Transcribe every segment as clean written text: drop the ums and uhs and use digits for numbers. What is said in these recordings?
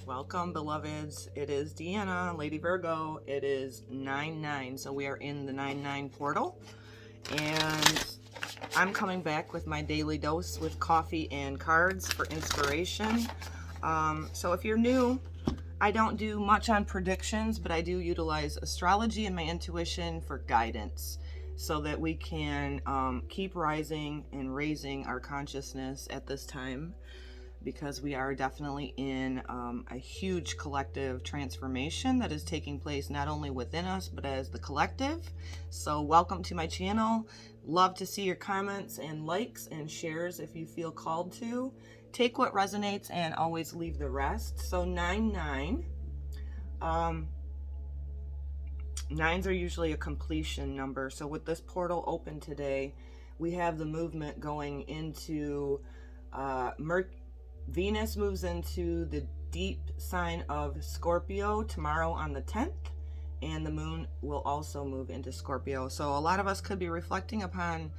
Welcome, beloveds. It is Deanna, Lady Virgo. It is 9/9, so we are in the 9/9 portal. And I'm coming back with my daily dose with coffee and cards for inspiration. So if you're new, I don't do much on predictions, but I do utilize astrology and my intuition for guidance so that we can keep rising and raising our consciousness at this time, because we are definitely in a huge collective transformation that is taking place not only within us but as the collective. So welcome to my channel. Love to see your comments and likes and shares if you feel called to. Take what resonates and always leave the rest. So 9/9. Nines are usually a completion number. So with this portal open today, we have the movement going into Venus moves into the deep sign of Scorpio tomorrow on the 10th, and the moon will also move into Scorpio. So a lot of us could be reflecting upon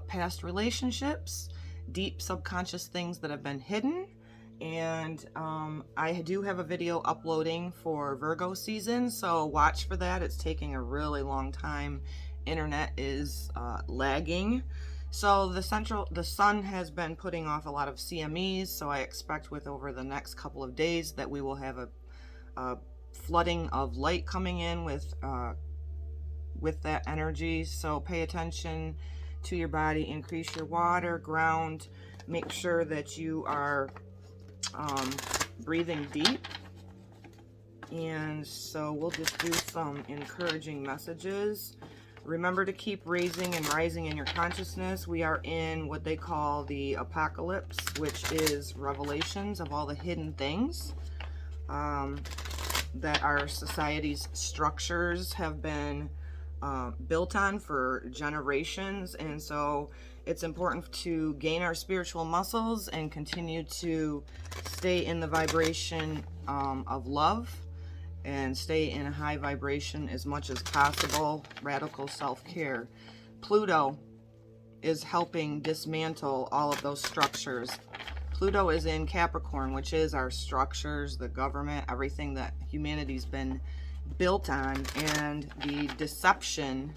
past relationships, deep subconscious things that have been hidden. And I do have a video uploading for Virgo season, so watch for that. It's taking a really long time. Internet is lagging. So the sun has been putting off a lot of CMEs, so I expect over the next couple of days that we will have a flooding of light coming in with that energy. So pay attention to your body, increase your water, ground, make sure that you are breathing deep. And so we'll just do some encouraging messages. Remember to keep raising and rising in your consciousness. We are in what they call the apocalypse, which is revelations of all the hidden things that our society's structures have been built on for generations. And so it's important to gain our spiritual muscles and continue to stay in the vibration of love and stay in a high vibration as much as possible. Radical self-care. Pluto is helping dismantle all of those structures. Pluto is in Capricorn, which is our structures, the government, everything that humanity's been built on, and the deception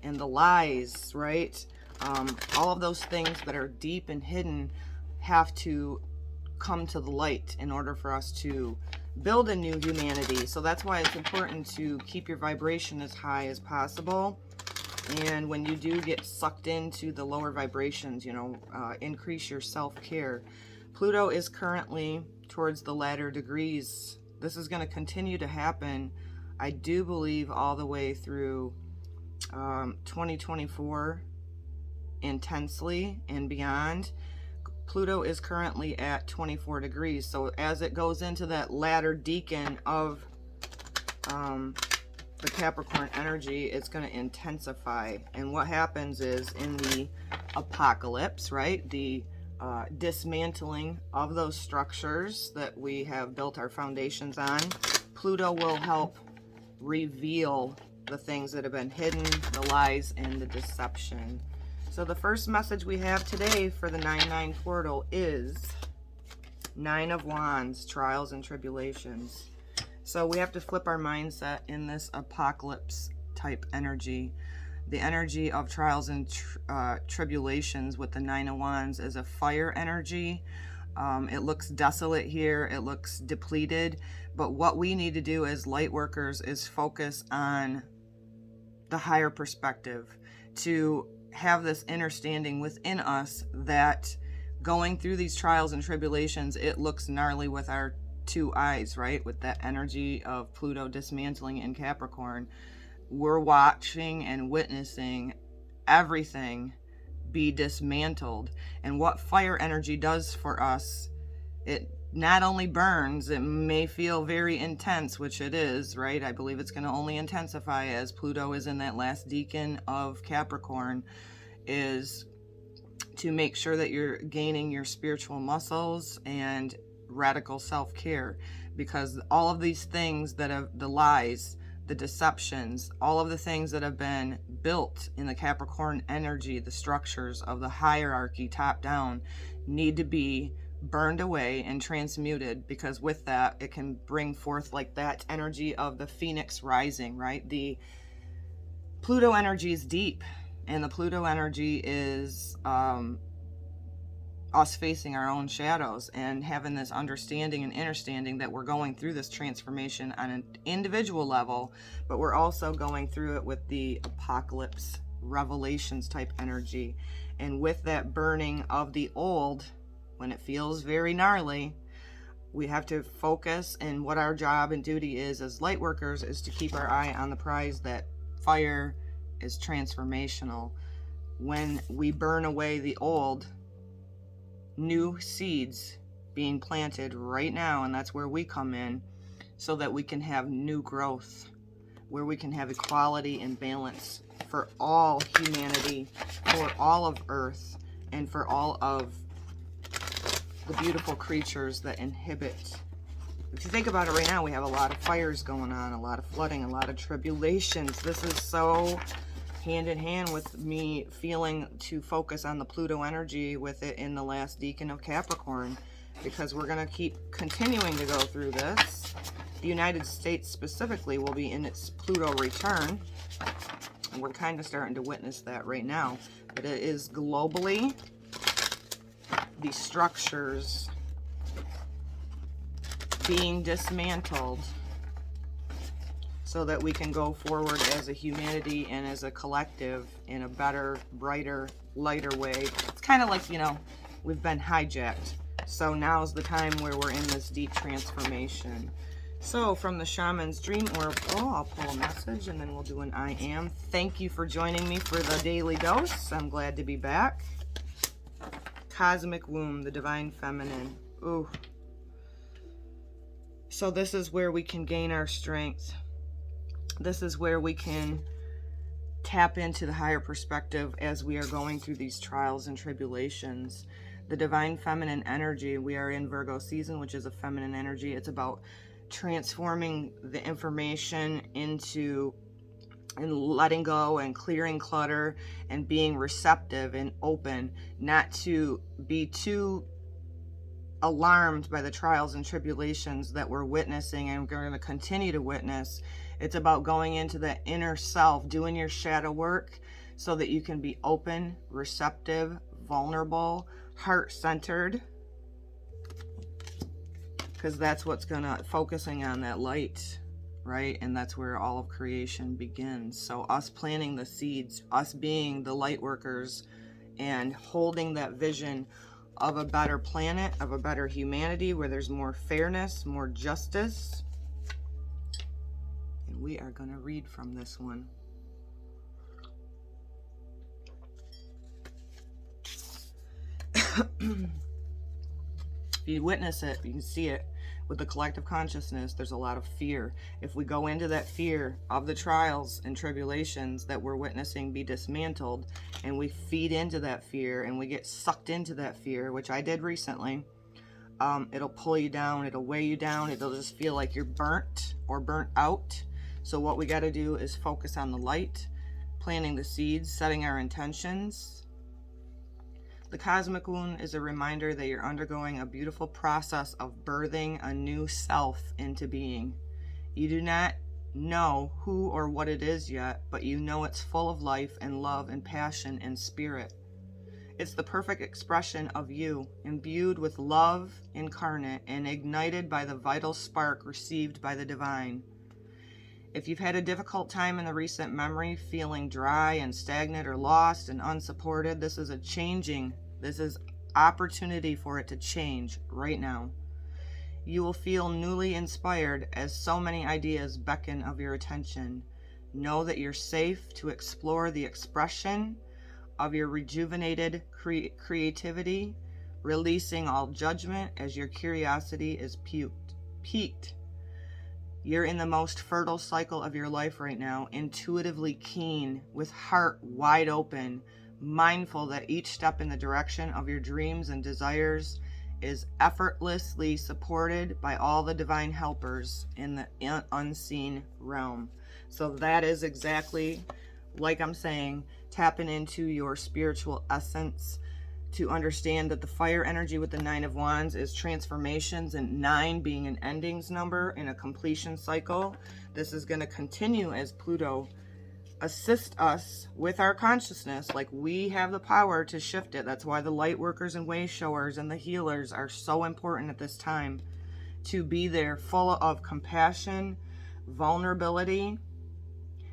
and the lies, right? All of those things that are deep and hidden have to come to the light in order for us to build a new humanity. So that's why it's important to keep your vibration as high as possible. And when you do get sucked into the lower vibrations, increase your self-care. Pluto is currently towards the latter degrees. This is going to continue to happen, I do believe, all the way through 2024 intensely and beyond. Pluto is currently at 24 degrees. So as it goes into that latter decan of the Capricorn energy, it's going to intensify. And what happens is, in the apocalypse, right, the dismantling of those structures that we have built our foundations on, Pluto will help reveal the things that have been hidden, the lies and the deception. So the first message we have today for the 9/9 portal is 9 of Wands, trials and tribulations. So we have to flip our mindset in this apocalypse type energy. The energy of trials and tribulations with the 9 of Wands is a fire energy. It looks desolate here. It looks depleted. But what we need to do as light workers is focus on the higher perspective, to have this understanding within us that going through these trials and tribulations, it looks gnarly with our two eyes, right? With that energy of Pluto dismantling in Capricorn, we're watching and witnessing everything be dismantled. And what fire energy does for us, it not only burns, it may feel very intense, which it is, right? I believe it's going to only intensify as Pluto is in that last decan of Capricorn, is to make sure that you're gaining your spiritual muscles and radical self-care, because all of these things that have, the lies, the deceptions, all of the things that have been built in the Capricorn energy, the structures of the hierarchy top down, need to be burned away and transmuted, because with that it can bring forth like that energy of the phoenix rising, right? The Pluto energy is deep, and the Pluto energy is us facing our own shadows and having this understanding and understanding that we're going through this transformation on an individual level, but we're also going through it with the apocalypse revelations type energy. And with that burning of the old, when it feels very gnarly, we have to focus, and what our job and duty is as light workers is to keep our eye on the prize, that fire is transformational. When we burn away the old, new seeds being planted right now, and that's where we come in, so that we can have new growth, where we can have equality and balance for all humanity, for all of Earth, and for all of the beautiful creatures that inhabit. If you think about it right now, we have a lot of fires going on, a lot of flooding, a lot of tribulations. This is so hand in hand with me feeling to focus on the Pluto energy with it in the last decan of Capricorn, because we're going to keep continuing to go through this. The United States specifically will be in its Pluto return, and we're kind of starting to witness that right now. But it is globally the structures being dismantled so that we can go forward as a humanity and as a collective in a better, brighter, lighter way. It's kind of like, you know, we've been hijacked. So now's the time where we're in this deep transformation. So from the Shaman's Dream Oracle, I'll pull a message and then we'll do an I Am. Thank you for joining me for the daily dose. I'm glad to be back. Cosmic Womb, the Divine Feminine. Ooh. So this is where we can gain our strength. This is where we can tap into the higher perspective as we are going through these trials and tribulations. The Divine Feminine energy, we are in Virgo season, which is a feminine energy. It's about transforming the information into and letting go and clearing clutter and being receptive and open, not to be too alarmed by the trials and tribulations that we're witnessing and we're going to continue to witness. It's about going into the inner self, doing your shadow work so that you can be open, receptive, vulnerable, heart-centered, because that's what's going to focusing on that light, right? And that's where all of creation begins. So us planting the seeds, us being the light workers and holding that vision of a better planet, of a better humanity where there's more fairness, more justice. And we are going to read from this one. If you witness it, you can see it with the collective consciousness. There's a lot of fear. If we go into that fear of the trials and tribulations that we're witnessing be dismantled, and we feed into that fear and we get sucked into that fear, which I did recently, it'll pull you down, it'll weigh you down, it'll just feel like you're burnt or burnt out. So what we got to do is focus on the light, planting the seeds, setting our intentions. The Cosmic Wound is a reminder that you're undergoing a beautiful process of birthing a new self into being. You do not know who or what it is yet, but you know it's full of life and love and passion and spirit. It's the perfect expression of you, imbued with love incarnate and ignited by the vital spark received by the divine. If you've had a difficult time in the recent memory, feeling dry and stagnant or lost and unsupported, this is opportunity for it to change right now. You will feel newly inspired as so many ideas beckon of your attention. Know that you're safe to explore the expression of your rejuvenated creativity, releasing all judgment as your curiosity is piqued. You're in the most fertile cycle of your life right now, intuitively keen, with heart wide open, mindful that each step in the direction of your dreams and desires is effortlessly supported by all the divine helpers in the unseen realm. So that is exactly, like I'm saying, tapping into your spiritual essence, to understand that the fire energy with the 9 of Wands is transformations, and 9 being an endings number in a completion cycle. This is going to continue as Pluto assists us with our consciousness. Like, we have the power to shift it. That's why the light workers and way showers and the healers are so important at this time, to be there full of compassion, vulnerability,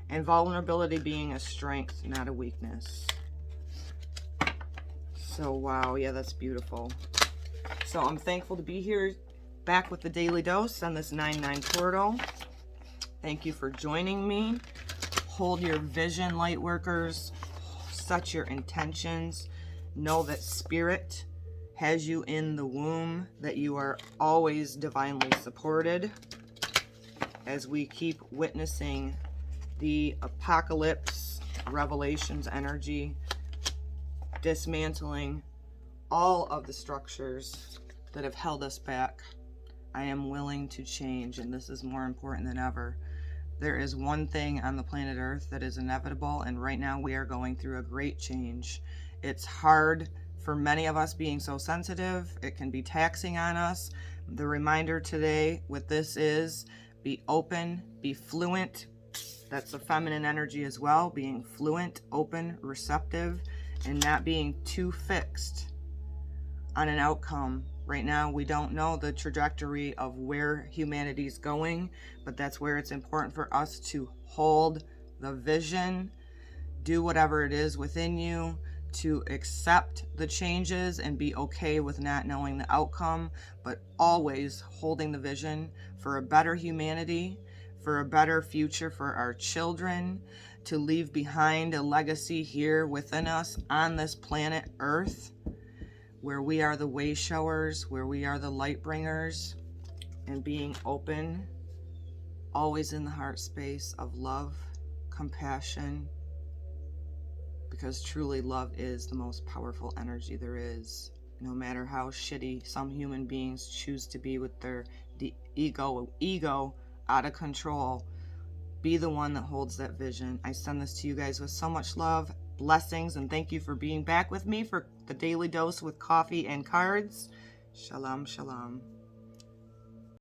and vulnerability being a strength, not a weakness. So, wow, yeah, that's beautiful. So I'm thankful to be here, back with the Daily Dose on this 9/9 portal. Thank you for joining me. Hold your vision, light workers. Set your intentions. Know that Spirit has you in the womb, that you are always divinely supported. As we keep witnessing the apocalypse, revelations energy, dismantling all of the structures that have held us back, I am willing to change, and this is more important than ever. There is one thing on the planet Earth that is inevitable, and right now we are going through a great change. It's hard for many of us being so sensitive. It can be taxing on us. The reminder today with this is be open, be fluent. That's the feminine energy as well, being fluent, open, receptive, and not being too fixed on an outcome. Right now, we don't know the trajectory of where humanity's going, but that's where it's important for us to hold the vision, do whatever it is within you, to accept the changes and be okay with not knowing the outcome, but always holding the vision for a better humanity, for a better future for our children, to leave behind a legacy here within us on this planet Earth, where we are the way showers, where we are the light bringers, and being open, always in the heart space of love, compassion, because truly love is the most powerful energy there is. No matter how shitty some human beings choose to be with their ego out of control, be the one that holds that vision. I send this to you guys with so much love, blessings, and thank you for being back with me for the Daily Dose with coffee and cards. Shalom, shalom.